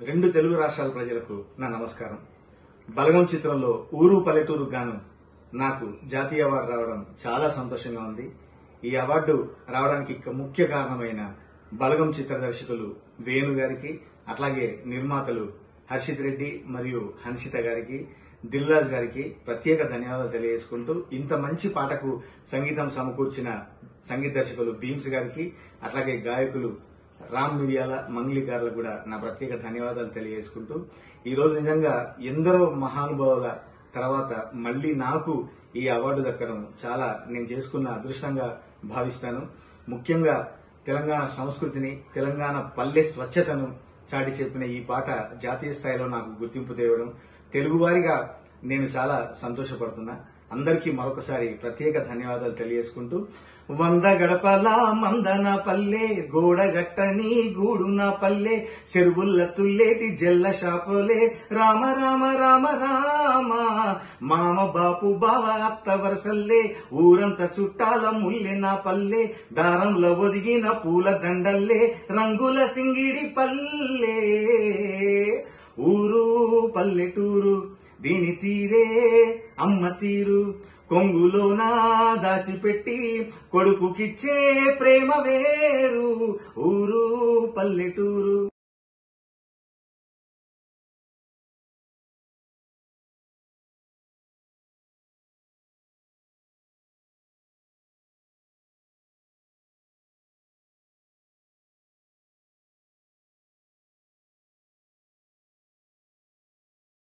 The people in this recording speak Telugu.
రెండు తెలుగు రాష్ట్రాల ప్రజలకు నా నమస్కారం. బలగం చిత్రంలో ఊరు పల్లెటూరు గాను నాకు జాతీయ అవార్డు రావడం చాలా సంతోషంగా ఉంది. ఈ అవార్డు రావడానికి ముఖ్య కారణమైన బలగం చిత్ర దర్శకులు వేణు గారికి, అట్లాగే నిర్మాతలు హర్షిత్ రెడ్డి మరియు హన్షిత గారికి, దిల్రాజ్ గారికి ప్రత్యేక ధన్యవాదాలు తెలియజేసుకుంటూ, ఇంత మంచి పాటకు సంగీతం సమకూర్చిన సంగీత దర్శకులు భీమ్స్ గారికి, అట్లాగే గాయకులు రామ్ మిరియాల, మంగ్లీ గారులకు కూడా నా ప్రత్యేక ధన్యవాదాలు తెలియజేసుకుంటూ, ఈ రోజు నిజంగా ఎందరో మహానుభావుల తర్వాత మళ్లీ నాకు ఈ అవార్డు దక్కడం చాలా నేను చేసుకున్న అదృష్టంగా భావిస్తాను. ముఖ్యంగా తెలంగాణ సంస్కృతిని, తెలంగాణ పల్లె స్వచ్ఛతను చాటి చెప్పిన ఈ పాట జాతీయ స్థాయిలో నాకు గుర్తింపు తేవడం, తెలుగువారిగా నేను చాలా సంతోషపడుతున్నా. అందరికీ మరొకసారి ప్రత్యేక ధన్యవాదాలు తెలియజేసుకుంటూ, 100 గడపల మందన పల్లె, గోడగట్టని గూడున పల్లె, చెరువుల్ల తుల్లేటి జల్ల షాపులే, రామ రామ రామ రామ, మామ బాపు బావ అత్త వరసల్లే, ఊరంతా చుట్టాల ముల్లె నా పల్లె, దారంలో ఒదిగిన పూల దండల్లే, రంగుల సింగిడి పల్లె. ఊరు పల్లెటూరు దీని తీరే అమ్మ తీరు, కొంగులోనా దాచిపెట్టి కొడుకుకిచ్చే ప్రేమ వేరు. ఊరు పల్లెటూరు.